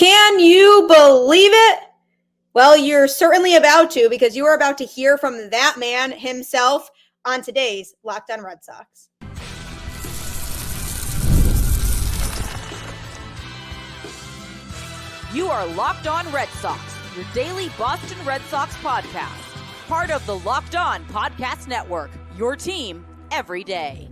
Can you believe it? Well, you're certainly about to, because you are about to hear from that man himself on today's Locked On Red Sox. You are Locked On Red Sox, your daily Boston Red Sox podcast. Part of the Locked On Podcast Network, your team every day.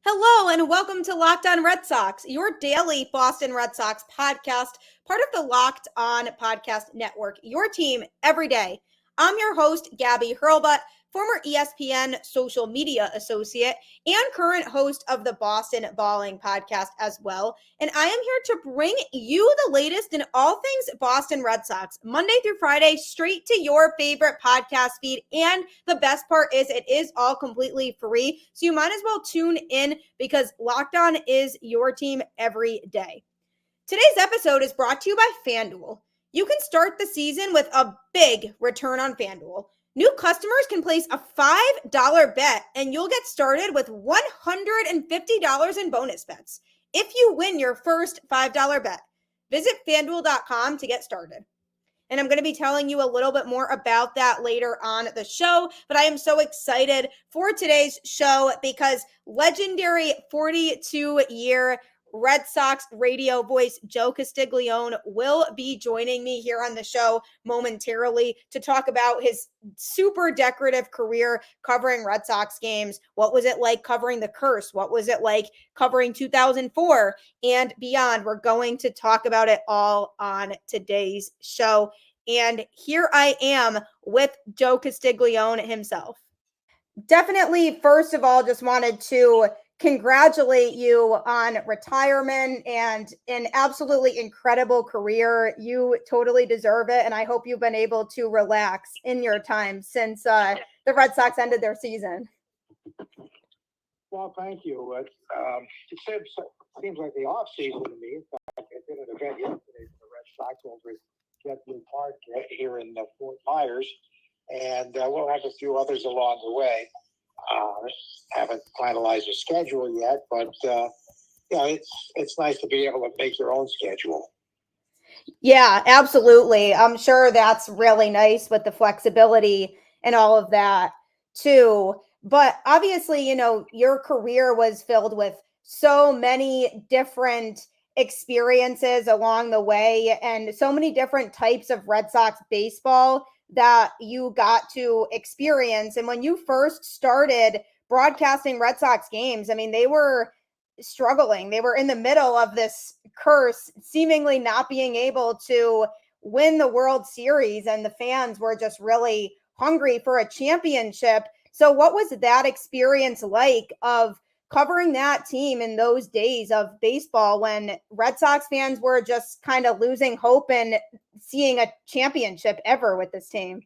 Hello and welcome to Locked On Red Sox, your daily Boston Red Sox podcast, part of the Locked On Podcast Network, your team every day. I'm your host, Gabby Hurlbut, former ESPN social media associate and current host of the Boston Balling podcast as well. And I am here to bring you the latest in all things Boston Red Sox, Monday through Friday, straight to your favorite podcast feed. And the best part is it is all completely free. So you might as well tune in because Locked On is your team every day. Today's episode is brought to you by FanDuel. You can start the season with a big return on FanDuel. New customers can place a $5 bet and you'll get started with $150 in bonus bets if you win your first $5 bet. Visit FanDuel.com to get started. And I'm going to be telling you a little bit more about that later on the show. But I am so excited for today's show because legendary 42-year Red Sox radio voice Joe Castiglione will be joining me here on the show momentarily to talk about his super decorative career covering Red Sox games. What was it like covering the curse? What was it like covering 2004 and beyond? We're going to talk about it all on today's show. And here I am with Joe Castiglione himself. Definitely, first of all, just wanted to congratulate you on retirement and an absolutely incredible career. You totally deserve it. And I hope you've been able to relax in your time since the Red Sox ended their season. Well, thank you. It seems like the off season to me. In fact, I did an event yesterday for the Red Sox over at JetBlue Park here in Fort Myers. And we'll have a few others along the way. Haven't finalized the schedule yet, but it's nice to be able to make your own schedule. Yeah, absolutely. I'm sure that's really nice with the flexibility and all of that too. But obviously, your career was filled with so many different experiences along the way and so many different types of Red Sox baseball that you got to experience. And when you first started broadcasting Red Sox games, I mean, they were struggling. They were in the middle of this curse, seemingly not being able to win the World Series, and the fans were just really hungry for a championship. So what was that experience like of covering that team in those days of baseball when Red Sox fans were just kind of losing hope and seeing a championship ever with this team?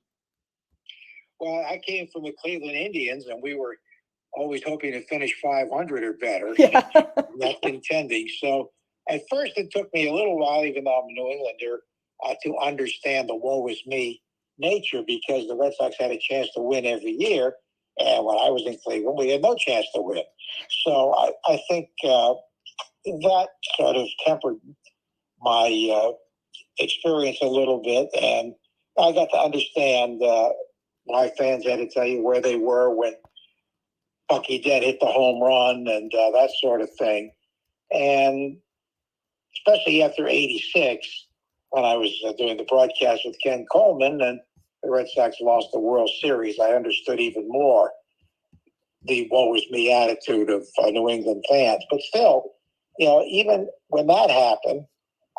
Well, I came from the Cleveland Indians, and we were always hoping to finish 500 or better, not contending. So at first it took me a little while, even though I'm a New Englander, to understand the woe is me nature, because the Red Sox had a chance to win every year. And when I was in Cleveland, we had no chance to win. So I think that sort of tempered my experience a little bit. And I got to understand why fans had to tell you where they were when Bucky Dent hit the home run and that sort of thing. And especially after 86, when I was doing the broadcast with Ken Coleman and the Red Sox lost the World Series, I understood even more the woe is me attitude of New England fans. But still, even when that happened,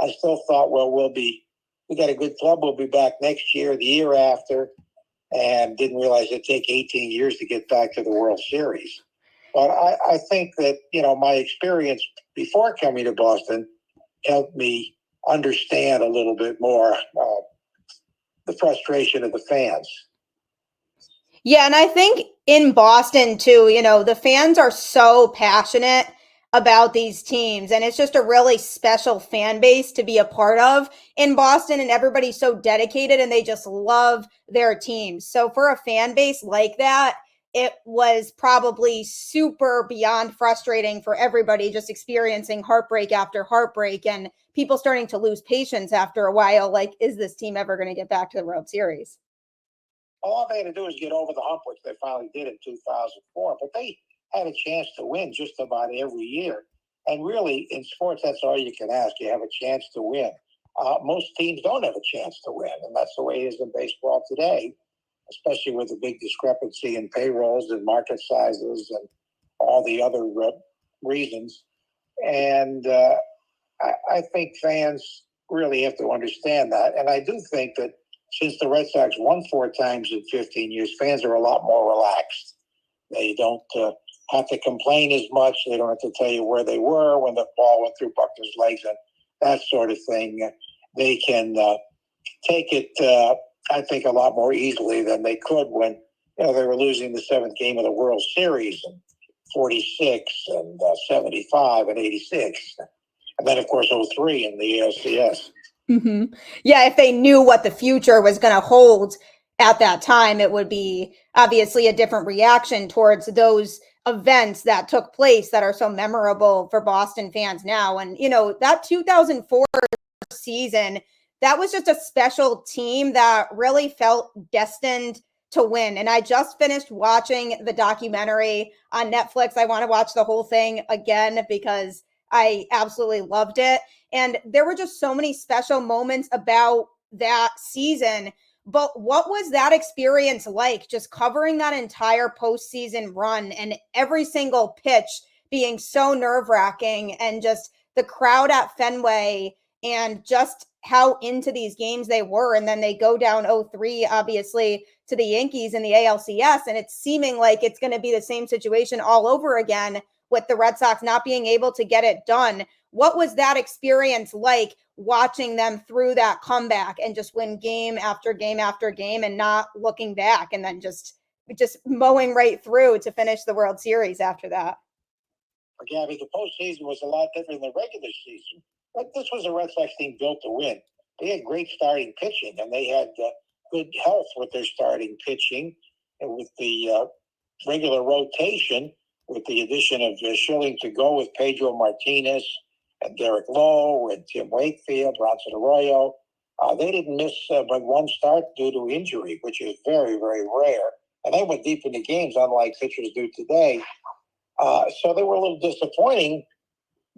I still thought, well, we got a good club. We'll be back next year, the year after, and didn't realize it'd take 18 years to get back to the World Series. But I think that, my experience before coming to Boston helped me understand a little bit more the frustration of the fans. Yeah, and I think in Boston too, the fans are so passionate about these teams, and it's just a really special fan base to be a part of in Boston, and everybody's so dedicated and they just love their teams. So for a fan base like that, it was probably super beyond frustrating for everybody, just experiencing heartbreak after heartbreak and people starting to lose patience after a while. Like, is this team ever going to get back to the World Series? All they had to do was get over the hump, which they finally did in 2004. But they had a chance to win just about every year. And really, in sports, that's all you can ask. You have a chance to win. Most teams don't have a chance to win, and that's the way it is in baseball today, especially with the big discrepancy in payrolls and market sizes and all the other reasons. And I think fans really have to understand that. And I do think that since the Red Sox won 4 times in 15 years, fans are a lot more relaxed. They don't have to complain as much. They don't have to tell you where they were when the ball went through Buckner's legs and that sort of thing. They can take it, I think, a lot more easily than they could when they were losing the 7th game of the World Series in 46 and 75 and 86. And then, of course, 03 in the ALCS. Mm-hmm. Yeah, if they knew what the future was going to hold at that time, it would be obviously a different reaction towards those events that took place that are so memorable for Boston fans now. And, that 2004 season, that was just a special team that really felt destined to win. And I just finished watching the documentary on Netflix. I want to watch the whole thing again because I absolutely loved it. And there were just so many special moments about that season. But what was that experience like, just covering that entire postseason run and every single pitch being so nerve-wracking, and just the crowd at Fenway and just how into these games they were? And then they go down 0-3, obviously, to the Yankees in the ALCS. And it's seeming like it's going to be the same situation all over again with the Red Sox not being able to get it done. What was that experience like, watching them through that comeback and just win game after game after game and not looking back, and then just mowing right through to finish the World Series after that? Gabby, the postseason was a lot different than the regular season. But this was a Red Sox team built to win. They had great starting pitching, and they had good health with their starting pitching, and with the regular rotation, with the addition of Schilling to go with Pedro Martinez and Derek Lowe and Tim Wakefield, Ronson Arroyo. They didn't miss but one start due to injury, which is very, very rare. And they went deep into games, unlike pitchers do today. So they were a little disappointing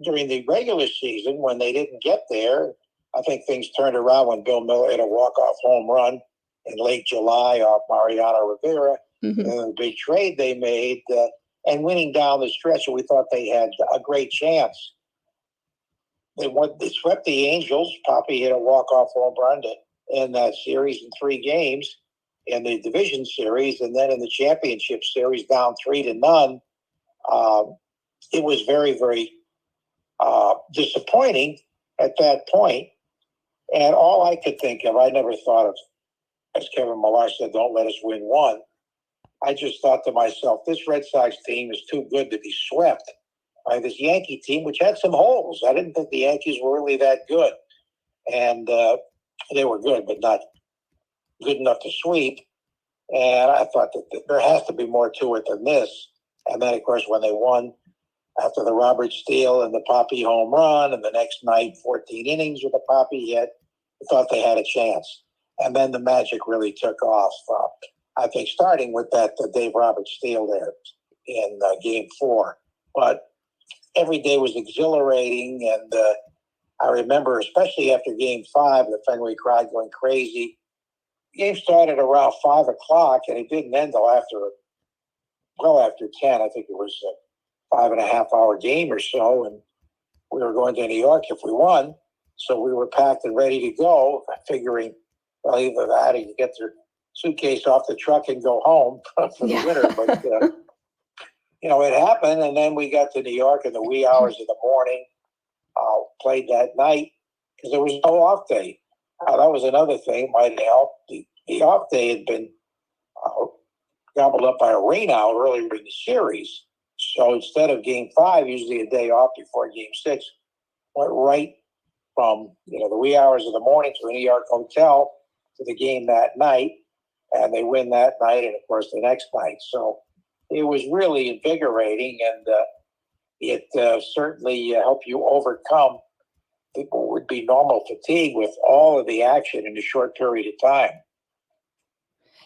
during the regular season when they didn't get there. I think things turned around when Bill Miller hit a walk-off home run in late July off Mariano Rivera. Mm-hmm. And the big trade they made, and winning down the stretch, we thought they had a great chance. They swept the Angels. Poppy hit a walk-off home run in that series in 3 games in the division series, and then in the championship series, down 3-0. It was very, very disappointing at that point. And all I could think of, I never thought of, as Kevin Millar said, don't let us win one. I just thought to myself, this Red Sox team is too good to be swept by this Yankee team, which had some holes. I didn't think the Yankees were really that good. And they were good, but not good enough to sweep. And I thought that there has to be more to it than this. And then, of course, when they won after the Robert Steele and the Poppy home run, and the next night, 14 innings with the Poppy hit, I thought they had a chance. And then the magic really took off. I think starting with that Dave Roberts Steele there in Game 4. But every day was exhilarating, and I remember, especially after Game 5, the Fenway crowd going crazy. The game started around 5 o'clock, and it didn't end until after 10. I think it was a 5.5-hour game or so, and we were going to New York if we won. So we were packed and ready to go, figuring, well, either that or you get your suitcase off the truck and go home for the winter. But, it happened, and then we got to New York in the wee hours of the morning, played that night because there was no off day. That was another thing might have helped. The off day had been gobbled up by a rain owl earlier in the series. So instead of Game 5, usually a day off before Game 6, went right from the wee hours of the morning to a New York hotel to the game that night, and they win that night and, of course, the next night. So it was really invigorating, and it certainly helped you overcome what would be normal fatigue with all of the action in a short period of time.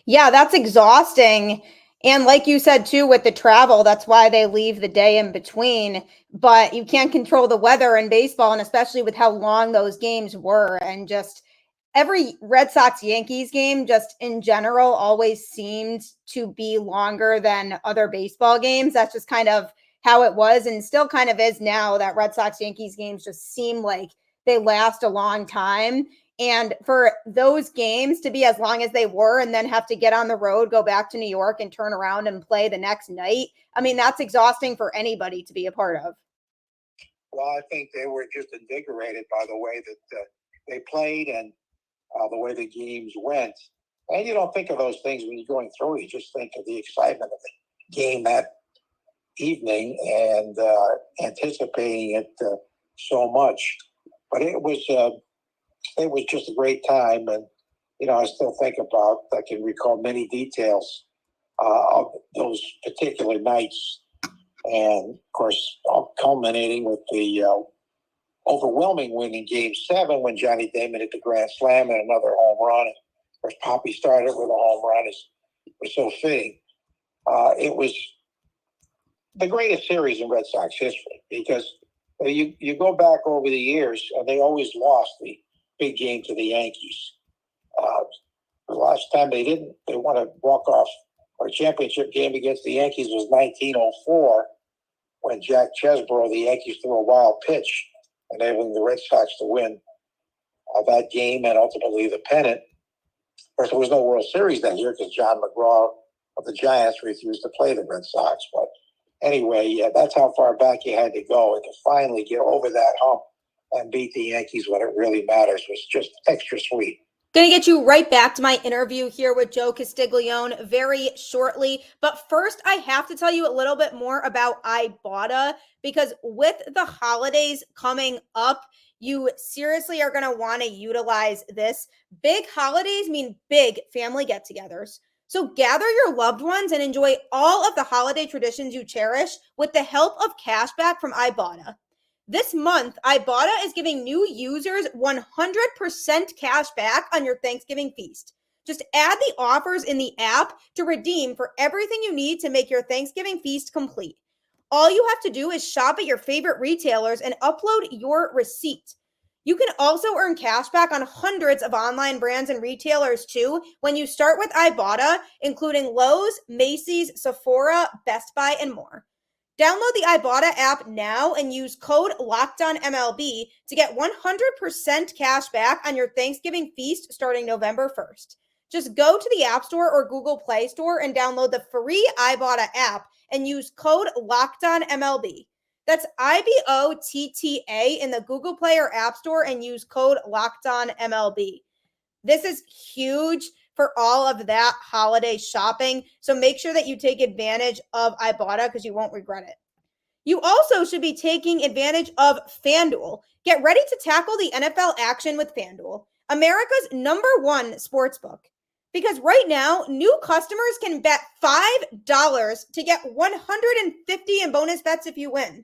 Yeah, that's exhausting. And like you said, too, with the travel, that's why they leave the day in between. But you can't control the weather in baseball, and especially with how long those games were. And just every Red Sox Yankees game, just in general, always seemed to be longer than other baseball games. That's just kind of how it was, and still kind of is now, that Red Sox Yankees games just seem like they last a long time. And for those games to be as long as they were and then have to get on the road, go back to New York and turn around and play the next night, I mean, that's exhausting for anybody to be a part of. Well, I think they were just invigorated by the way that they played and the way the games went. And you don't think of those things when you're going through it. You just think of the excitement of the game that evening and anticipating it so much. But it was just a great time. And, I still think about, I can recall many details of those particular nights. And, of course, all culminating with the overwhelming win in Game 7 when Johnny Damon hit the grand slam and another home run. And, of course, Poppy started with a home run. It was so fitting. It was the greatest series in Red Sox history because you go back over the years, and they always lost the big game to the Yankees. The last time they won a walk-off or championship game against the Yankees was 1904 when Jack Chesborough, the Yankees, threw a wild pitch, enabling the Red Sox to win that game and ultimately the pennant. Of course, there was no World Series that year because John McGraw of the Giants refused to play the Red Sox. But anyway, yeah, that's how far back you had to go. And to finally get over that hump and beat the Yankees when it really matters was just extra sweet. Going to get you right back to my interview here with Joe Castiglione very shortly. But first, I have to tell you a little bit more about Ibata, because with the holidays coming up, you seriously are going to want to utilize this. Big holidays mean big family get-togethers. So gather your loved ones and enjoy all of the holiday traditions you cherish with the help of cashback from Ibata. This month, Ibata is giving new users 100% cash back on your Thanksgiving feast. Just add the offers in the app to redeem for everything you need to make your Thanksgiving feast complete. All you have to do is shop at your favorite retailers and upload your receipt. You can also earn cash back on hundreds of online brands and retailers too when you start with Ibata, including Lowe's, Macy's, Sephora, Best Buy, and more. Download the Ibata app now and use code LOCKEDONMLB to get 100% cash back on your Thanksgiving feast starting November 1st. Just go to the App Store or Google Play Store and download the free Ibata app and use code LOCKEDONMLB. That's IBOTTA in the Google Play or App Store and use code LOCKEDONMLB. This is huge for all of that holiday shopping. So make sure that you take advantage of Ibata because you won't regret it. You also should be taking advantage of FanDuel. Get ready to tackle the NFL action with FanDuel, America's #1 sportsbook. Because right now, new customers can bet $5 to get $150 in bonus bets if you win.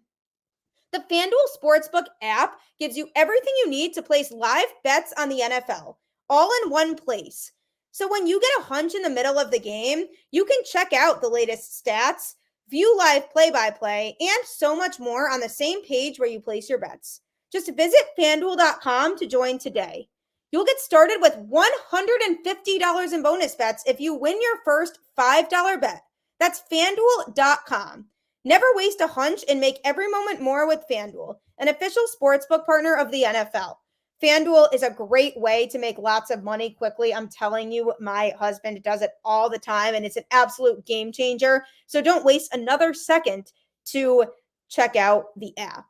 The FanDuel Sportsbook app gives you everything you need to place live bets on the NFL, all in one place. So when you get a hunch in the middle of the game, you can check out the latest stats, view live play-by-play, and so much more on the same page where you place your bets. Just visit FanDuel.com to join today. You'll get started with $150 in bonus bets if you win your first $5 bet. That's FanDuel.com. Never waste a hunch and make every moment more with FanDuel, an official sportsbook partner of the NFL. FanDuel is a great way to make lots of money quickly. I'm telling you, my husband does it all the time, and it's an absolute game changer. So don't waste another second to check out the app.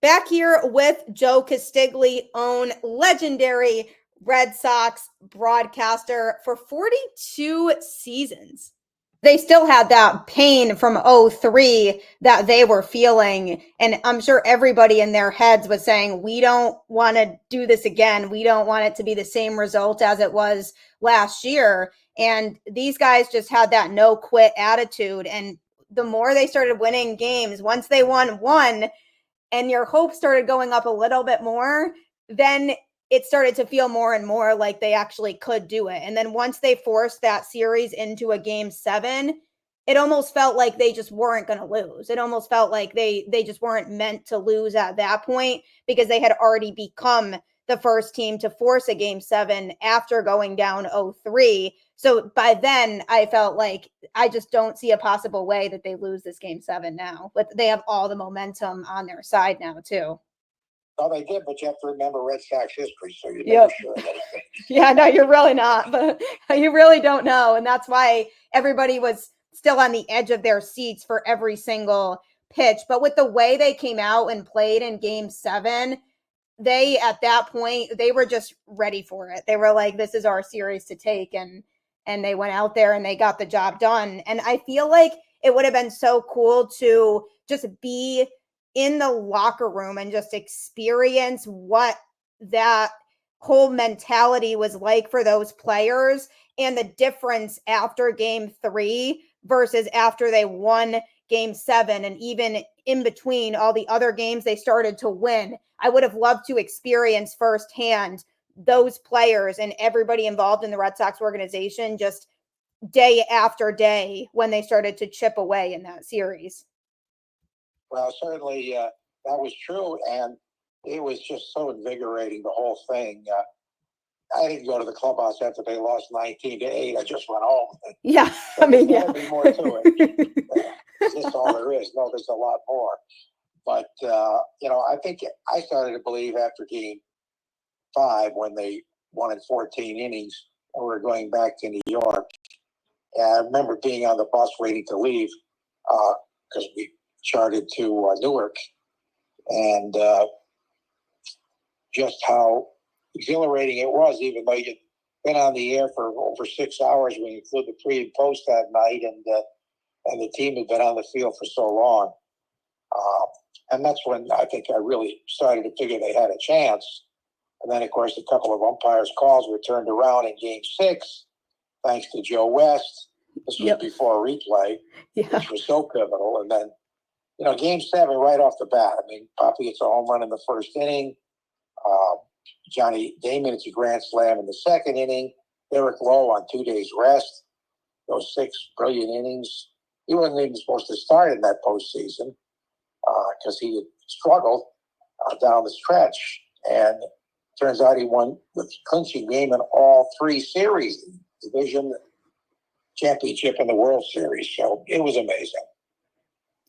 Back here with Joe Castiglione, legendary Red Sox broadcaster for 42 seasons. they still had that pain from 03 that they were feeling. And I'm sure everybody in their heads was saying, we don't want to do this again. We don't want it to be the same result as it was last year. And these guys just had that no quit attitude. And the more they started winning games, once they won one and your hopes started going up a little bit more, then it started to feel more and more like they actually could do it. And then once they forced that series into a game 7, it almost felt like they just weren't going to lose. It almost felt like they just weren't meant to lose at that point because they had already become the first team to force a game 7 after going down 0-3. So by then I felt like I just don't see a possible way that they lose this game 7 now. But they have all the momentum on their side now too. Well, they did, but you have to remember Red Sox history, so you're never sure of anything. Yeah, no, you're really not, but you really don't know. And that's why everybody was still on the edge of their seats for every single pitch. But with the way they came out and played in game 7, they, at that point, they were just ready for it. They were like, this is our series to take. And they went out there and they got the job done. And I feel like it would have been so cool to just be in the locker room and just experience what that whole mentality was like for those players and the difference after game 3 versus after they won game 7 and even in between all the other games they started to win. I would have loved to experience firsthand those players and everybody involved in the Red Sox organization just day after day when they started to chip away in that series. Well, certainly that was true, and it was just so invigorating, the whole thing. I didn't go to the clubhouse after they lost 19-8. I just went home. Yeah, I mean, yeah. There's more to it. Is this all there is? No, there's a lot more. But, I think I started to believe after game 5 when they won in 14 innings and we were going back to New York. And I remember being on the bus waiting to leave because we charted to Newark, and just how exhilarating it was, even though you'd been on the air for over 6 hours when you include the pre and post that night, and the team had been on the field for so long. And that's when I think I really started to figure they had a chance. And then, of course, a couple of umpires' calls were turned around in game 6, thanks to Joe West. This was before replay, which was so pivotal. And then, game 7, right off the bat, I mean, Poppy gets a home run in the first inning. Johnny Damon, it's a grand slam in the second inning. Eric Lowe on 2 days rest. Those 6 brilliant innings. He wasn't even supposed to start in that postseason because he had struggled down the stretch. And turns out he won the clinching game in all 3 series, division, championship, and the World Series. So it was amazing.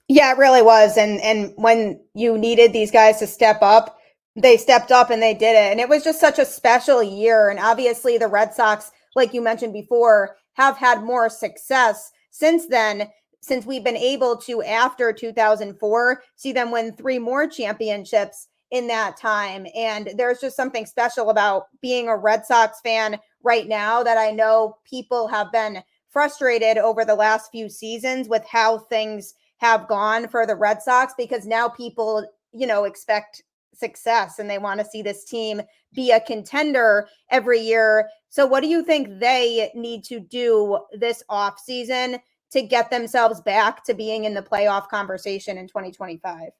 Yeah, it really was. And when you needed these guys to step up, they stepped up and they did it. And it was just such a special year. And obviously the Red Sox, like you mentioned before, have had more success since then, since we've been able to, after 2004, see them win 3 more championships in that time. And there's just something special about being a Red Sox fan right now that I know people have been frustrated over the last few seasons with how things have gone for the Red Sox, because now people, expect success and they want to see this team be a contender every year. So what do you think they need to do this offseason to get themselves back to being in the playoff conversation in 2025?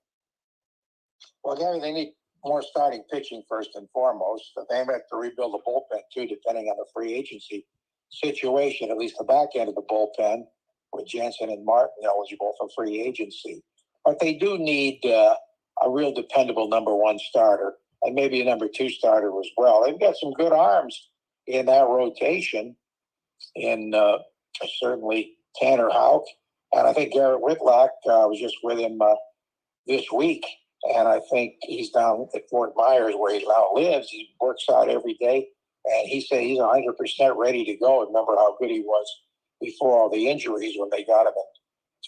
Well, Gary, they need more starting pitching first and foremost. They have to rebuild the bullpen too, depending on the free agency situation, at least the back end of the bullpen with Jansen and Martin eligible for free agency. But they do need a real dependable number 1 starter and maybe a number 2 starter as well. They've got some good arms in that rotation in certainly Tanner Houck. And I think Garrett Whitlock, was just with him this week. And I think he's down at Fort Myers where he now lives. He works out every day. And he said he's 100% ready to go. Remember how good he was before all the injuries when they got him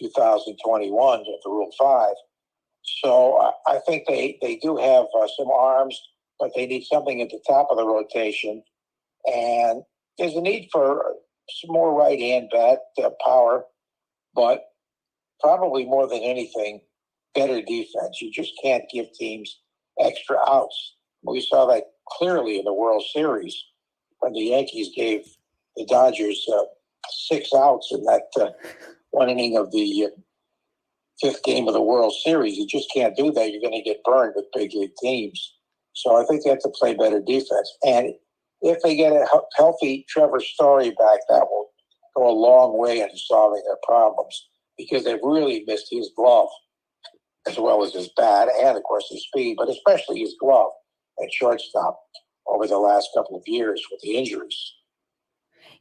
in 2021 at the Rule 5. So I think they do have some arms, but they need something at the top of the rotation. And there's a need for some more right-hand bat power. but probably more than anything, better defense. You just can't give teams extra outs. We saw that clearly in the World Series when the Yankees gave the Dodgers 6 outs in that one inning of the fifth game of the World Series. You just can't do that. You're going to get burned with big league teams. So I think they have to play better defense. And if they get a healthy Trevor Story back, that will go a long way in solving their problems, because they've really missed his glove as well as his bat and, of course, his speed, but especially his glove at shortstop over the last couple of years with the injuries.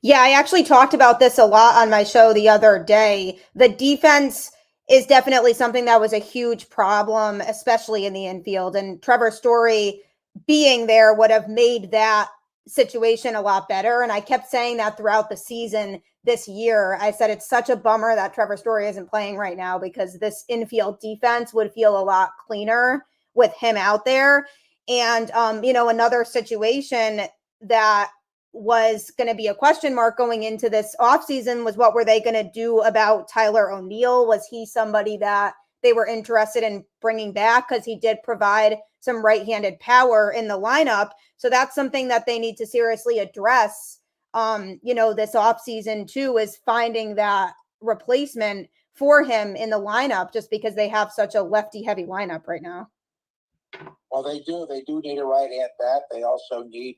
Yeah, I actually talked about this a lot on my show the other day. The defense is definitely something that was a huge problem, especially in the infield. And Trevor Story being there would have made that situation a lot better. And I kept saying that throughout the season this year. I said it's such a bummer that Trevor Story isn't playing right now, because this infield defense would feel a lot cleaner with him out there. And, another situation that was going to be a question mark going into this offseason was, what were they going to do about Tyler O'Neill? Was he somebody that they were interested in bringing back? Because he did provide some right-handed power in the lineup. So that's something that they need to seriously address, this offseason too, is finding that replacement for him in the lineup, just because they have such a lefty-heavy lineup right now. Well, they do. They do need a right-hand bat. They also need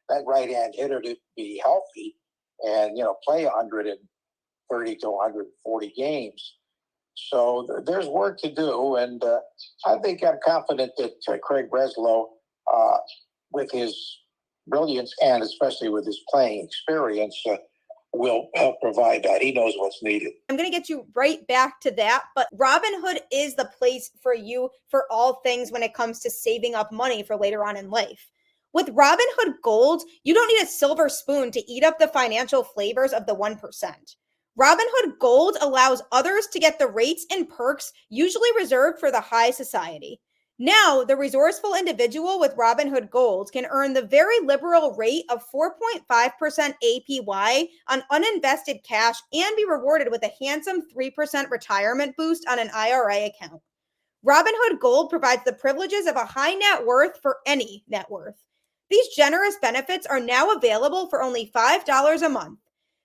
that right-hand hitter to be healthy and, play 130 to 140 games. So there's work to do. And I think I'm confident that Craig Breslow, with his brilliance and especially with his playing experience, will help provide that. He knows what's needed. I'm going to get you right back to that, but Robinhood is the place for you for all things when it comes to saving up money for later on in life. With Robinhood Gold, you don't need a silver spoon to eat up the financial flavors of the 1%. Robinhood Gold allows others to get the rates and perks usually reserved for the high society. Now, the resourceful individual with Robinhood Gold can earn the very liberal rate of 4.5% APY on uninvested cash and be rewarded with a handsome 3% retirement boost on an IRA account. Robinhood Gold provides the privileges of a high net worth for any net worth. These generous benefits are now available for only $5 a month.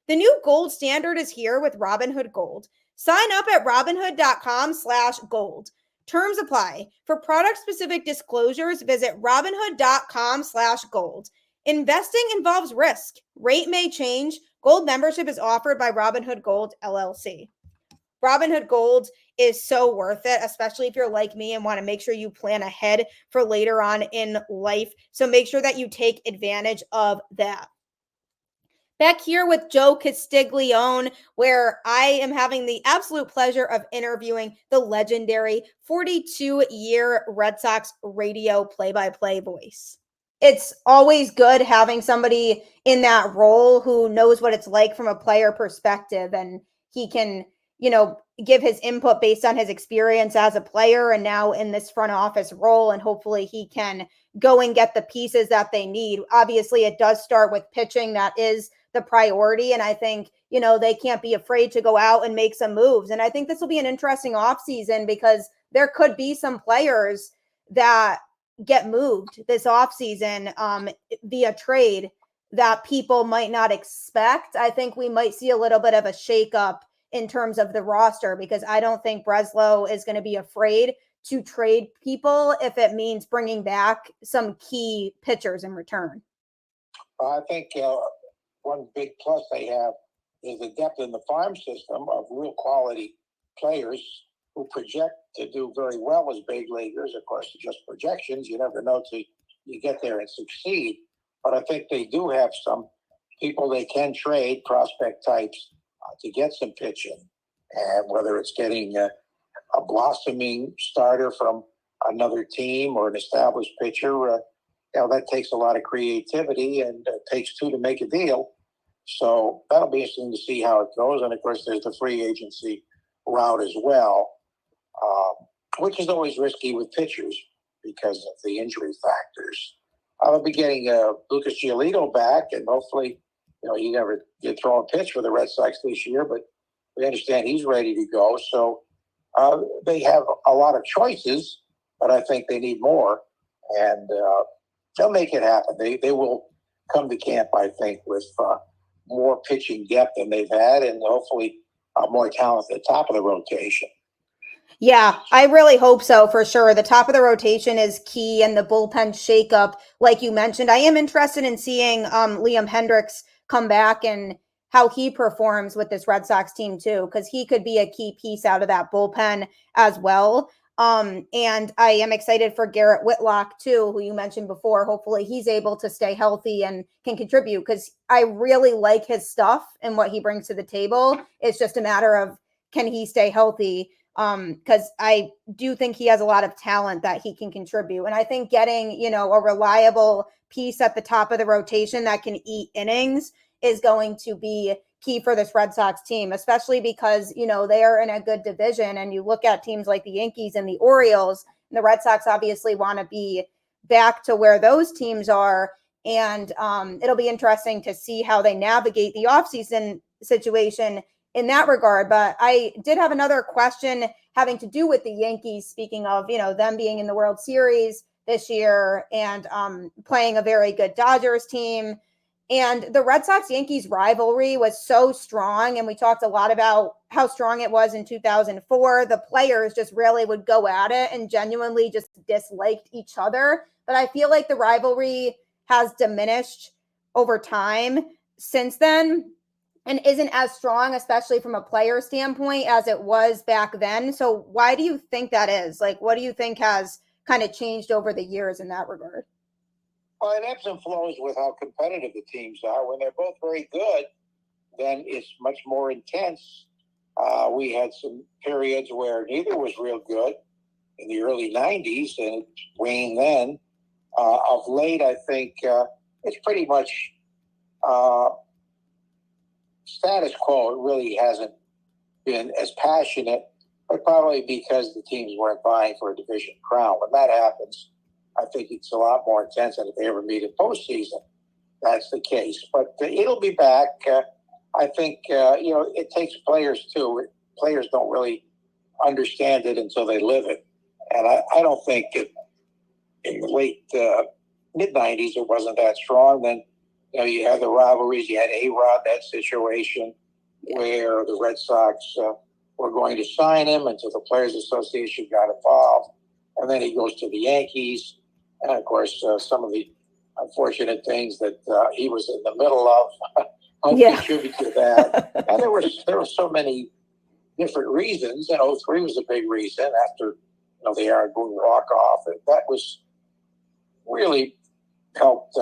The new gold standard is here with Robinhood Gold. Sign up at robinhood.com/gold. Terms apply. For product-specific disclosures, visit robinhood.com/gold. Investing involves risk. Rate may change. Gold membership is offered by Robinhood Gold, LLC. Robinhood Gold is so worth it, especially if you're like me and want to make sure you plan ahead for later on in life. So make sure that you take advantage of that. Back here with Joe Castiglione, where I am having the absolute pleasure of interviewing the legendary 42-year Red Sox radio play-by-play voice. It's always good having somebody in that role who knows what it's like from a player perspective, and he can, give his input based on his experience as a player and now in this front office role, and hopefully he can go and get the pieces that they need. Obviously, it does start with pitching. That is the priority. And I think, they can't be afraid to go out and make some moves. And I think this will be an interesting offseason, because there could be some players that get moved this offseason via trade that people might not expect. I think we might see a little bit of a shakeup in terms of the roster, because I don't think Breslow is going to be afraid to trade people if it means bringing back some key pitchers in return. I think one big plus they have is the depth in the farm system of real quality players who project to do very well as big leaguers. Of course, just projections. You never know till you get there and succeed. But I think they do have some people they can trade, prospect types, to get some pitching. And whether it's getting a blossoming starter from another team or an established pitcher, that takes a lot of creativity, and it takes two to make a deal. So that'll be interesting to see how it goes. And of course, there's the free agency route as well, which is always risky with pitchers because of the injury factors. I'll be getting Lucas Giolito back, and hopefully, he never did throw a pitch for the Red Sox this year, but we understand he's ready to go. So they have a lot of choices, but I think they need more. And they'll make it happen. They will come to camp, I think, with more pitching depth than they've had, and hopefully more talent at the top of the rotation. Yeah, I really hope so, for sure. The top of the rotation is key, and the bullpen shakeup, like you mentioned. I am interested in seeing Liam Hendricks come back and how he performs with this Red Sox team too, because he could be a key piece out of that bullpen as well. And I am excited for Garrett Whitlock too, who you mentioned before. Hopefully he's able to stay healthy and can contribute, because I really like his stuff and what he brings to the table. It's just a matter of, can he stay healthy? Because I do think he has a lot of talent that he can contribute. And I think getting, a reliable piece at the top of the rotation that can eat innings is going to be key for this Red Sox team, especially because, they are in a good division. And you look at teams like the Yankees and the Orioles, and the Red Sox obviously want to be back to where those teams are. And it'll be interesting to see how they navigate the offseason situation in that regard. But I did have another question having to do with the Yankees, speaking of, them being in the World Series this year and playing a very good Dodgers team. And the Red Sox-Yankees rivalry was so strong, and we talked a lot about how strong it was in 2004. The players just really would go at it and genuinely just disliked each other. But I feel like the rivalry has diminished over time since then, and isn't as strong, especially from a player standpoint, as it was back then. So why do you think that is? Like, what do you think has kind of changed over the years in that regard? Well, it ebbs and flows with how competitive the teams are. When they're both very good, then it's much more intense. We had some periods where neither was real good in the early 90s, and it waned then. Of late, I think it's pretty much status quo. It really hasn't been as passionate, but probably because the teams weren't vying for a division crown. When that happens, I think it's a lot more intense than if they ever meet in postseason. That's the case. But it'll be back. I think, it takes players, too. Players don't really understand it until they live it. And I don't think in the late mid-90s it wasn't that strong. Then, you had the rivalries. You had A-Rod, that situation where the Red Sox were going to sign him until the Players Association got involved. And then he goes to the Yankees. And, of course, some of the unfortunate things that he was in the middle of contribute to that. And there were so many different reasons. And 03 was a big reason after the Aaron Boone walk-off. And that was really helped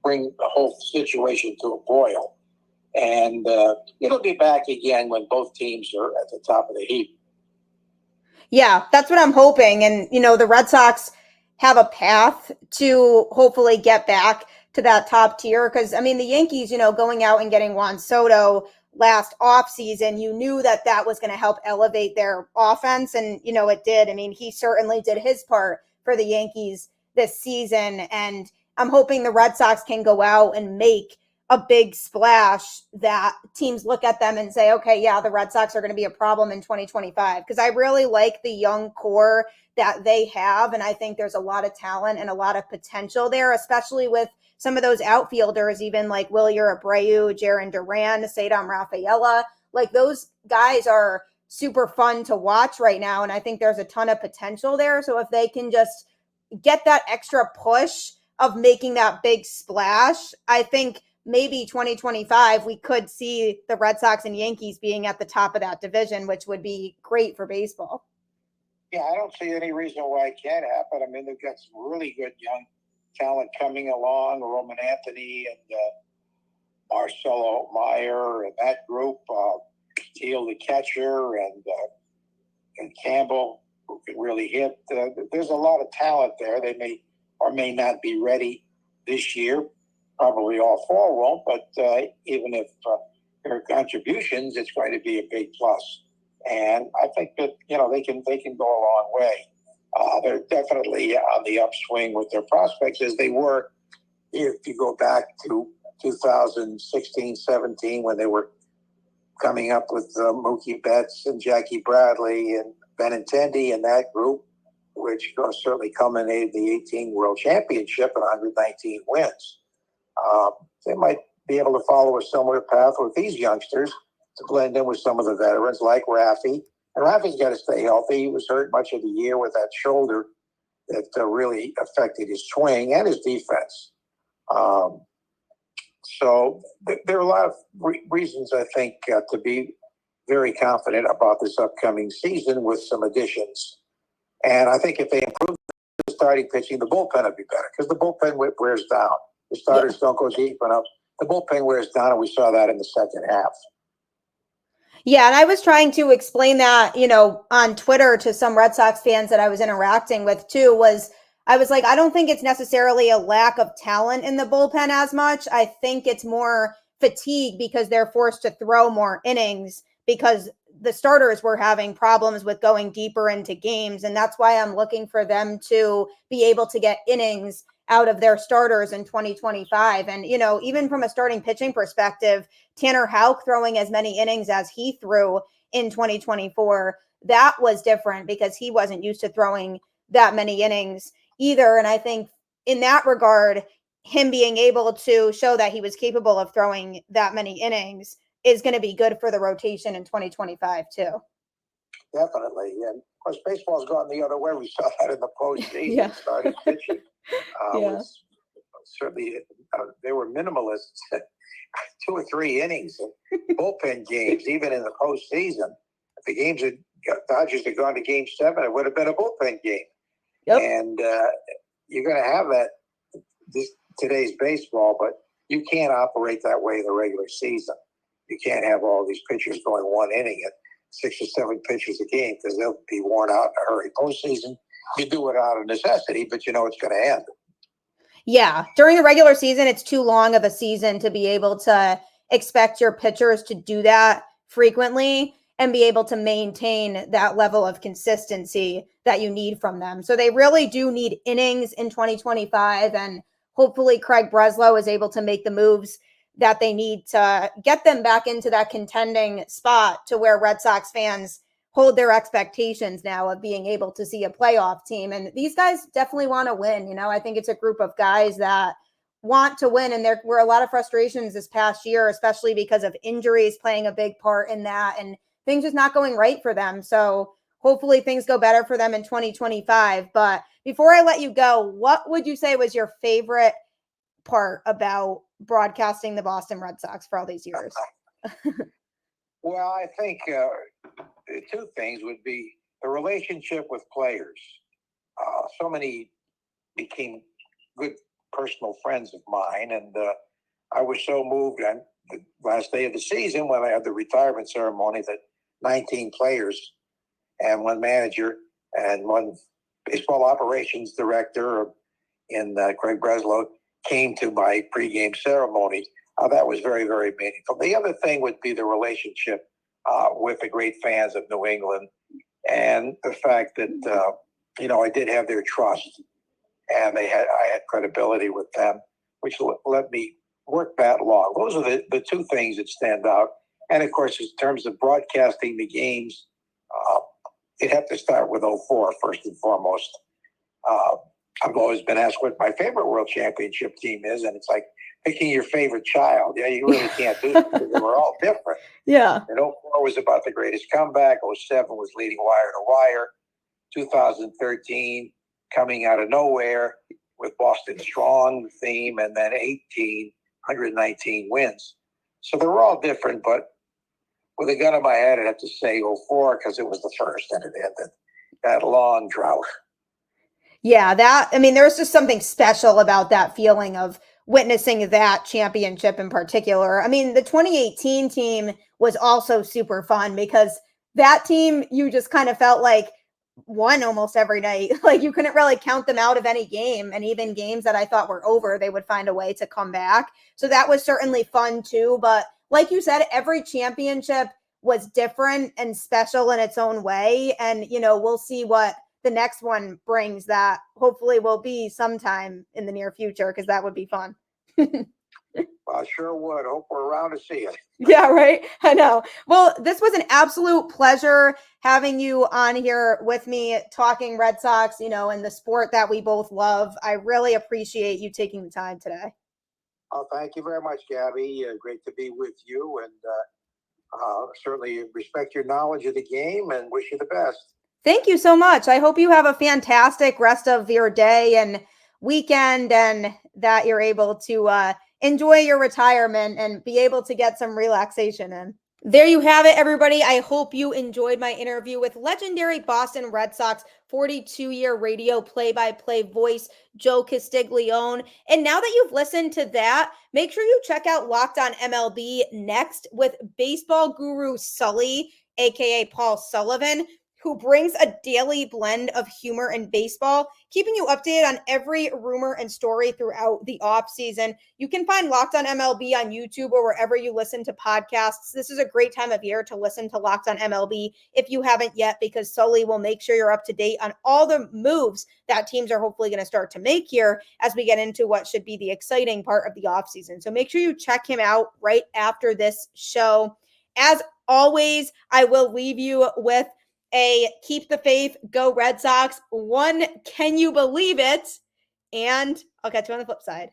bring the whole situation to a boil. And it'll be back again when both teams are at the top of the heap. Yeah, that's what I'm hoping. And, the Red Sox have a path to hopefully get back to that top tier. Because, the Yankees, going out and getting Juan Soto last offseason, you knew that was going to help elevate their offense. And, it did. He certainly did his part for the Yankees this season. And I'm hoping the Red Sox can go out and make a big splash that teams look at them and say, okay, yeah, the Red Sox are going to be a problem in 2025. Because I really like the young core that they have. And I think there's a lot of talent and a lot of potential there, especially with some of those outfielders, even like Wilyer Abreu, Jarren Duran, Cedar Rafaela. Like, those guys are super fun to watch right now. And I think there's a ton of potential there. So if they can just get that extra push of making that big splash, I think maybe 2025, we could see the Red Sox and Yankees being at the top of that division, which would be great for baseball. Yeah, I don't see any reason why it can't happen. They've got some really good young talent coming along, Roman Anthony and Marcelo Meyer and that group, Teal the catcher and Campbell, who can really hit. There's a lot of talent there. They may or may not be ready this year. Probably all four won't, but even if there are contributions, it's going to be a big plus. And I think that they can go a long way. They're definitely on the upswing with their prospects, as they were if you go back to 2016, 17, when they were coming up with Mookie Betts and Jackie Bradley and Benintendi and that group, which certainly culminated the 18 World Championship and 119 wins. They might be able to follow a similar path with these youngsters to blend in with some of the veterans like Rafi. And Rafi's got to stay healthy. He was hurt much of the year with that shoulder that really affected his swing and his defense. So there are a lot of reasons, I think, to be very confident about this upcoming season with some additions. And I think if they improve the starting pitching, the bullpen will be better because the bullpen wears down. The starters don't go deep enough. The bullpen wears down, and we saw that in the second half. Yeah, and I was trying to explain that, on Twitter to some Red Sox fans that I was interacting with too, I was like, I don't think it's necessarily a lack of talent in the bullpen as much. I think it's more fatigue because they're forced to throw more innings because the starters were having problems with going deeper into games. And that's why I'm looking for them to be able to get innings out of their starters in 2025. And, even from a starting pitching perspective, Tanner Houck throwing as many innings as he threw in 2024, that was different because he wasn't used to throwing that many innings either. And I think in that regard, him being able to show that he was capable of throwing that many innings is going to be good for the rotation in 2025 too. Definitely. And of course, baseball's gone the other way. We saw that in the postseason. Starting pitching was certainly, they were minimalists. 2 or 3 innings in bullpen games, even in the postseason. If the games Dodgers had gone to Game 7, it would have been a bullpen game. Yep. And you're going to have that today's baseball, but you can't operate that way in the regular season. You can't have all these pitchers going 1 inning at 6 or 7 pitches a game because they'll be worn out in a hurry. Postseason, you do it out of necessity, but you know it's going to end. Yeah. During the regular season, it's too long of a season to be able to expect your pitchers to do that frequently and be able to maintain that level of consistency that you need from them. So they really do need innings in 2025. And hopefully Craig Breslow is able to make the moves that they need to get them back into that contending spot to where Red Sox fans hold their expectations now of being able to see a playoff team. And these guys definitely want to win. I think it's a group of guys that want to win. And there were a lot of frustrations this past year, especially because of injuries playing a big part in that and things just not going right for them. So hopefully things go better for them in 2025. But before I let you go, what would you say was your favorite part about broadcasting the Boston Red Sox for all these years? Well, I think 2 things would be the relationship with players. So many became good personal friends of mine, and I was so moved on the last day of the season when I had the retirement ceremony that 19 players and 1 manager and 1 baseball operations director in Craig Breslow came to my pregame ceremony. That was very, very meaningful. The other thing would be the relationship with the great fans of New England and the fact that, I did have their trust and I had credibility with them, which let me work that long. Those are the 2 things that stand out. And, of course, in terms of broadcasting the games, you'd have to start with 2004 first and foremost. I've always been asked what my favorite World Championship team is, and it's like picking your favorite child. Yeah, you really can't do that because they were all different. Yeah. And 2004 was about the greatest comeback. 2007 was leading wire to wire. 2013 coming out of nowhere with Boston Strong theme, and then 119 wins. So they were all different, but with a gun in my head, I'd have to say 2004 because it was the first and it ended that long drought. Yeah, there's just something special about that feeling of witnessing that championship in particular. The 2018 team was also super fun because that team, you just kind of felt like won almost every night. Like you couldn't really count them out of any game. And even games that I thought were over, they would find a way to come back. So that was certainly fun too. But like you said, every championship was different and special in its own way. And, we'll see what the next one brings that hopefully will be sometime in the near future because that would be fun. Well, I sure would. Hope we're around to see it. Yeah, right. I know. Well, this was an absolute pleasure having you on here with me talking Red Sox, and the sport that we both love. I really appreciate you taking the time today. Oh, thank you very much, Gabby. Great to be with you, and certainly respect your knowledge of the game and wish you the best. Thank you so much. I hope you have a fantastic rest of your day and weekend, and that you're able to enjoy your retirement and be able to get some relaxation in. There you have it, everybody. I hope you enjoyed my interview with legendary Boston Red Sox 42-year radio play-by-play voice, Joe Castiglione. And now that you've listened to that, make sure you check out Locked On MLB next with baseball guru Sully, aka Paul Sullivan, who brings a daily blend of humor and baseball, keeping you updated on every rumor and story throughout the offseason. You can find Locked On MLB on YouTube or wherever you listen to podcasts. This is a great time of year to listen to Locked On MLB if you haven't yet, because Sully will make sure you're up to date on all the moves that teams are hopefully going to start to make here as we get into what should be the exciting part of the offseason. So make sure you check him out right after this show. As always, I will leave you with a keep the faith, go Red Sox. One, can you believe it? And I'll catch you on the flip side.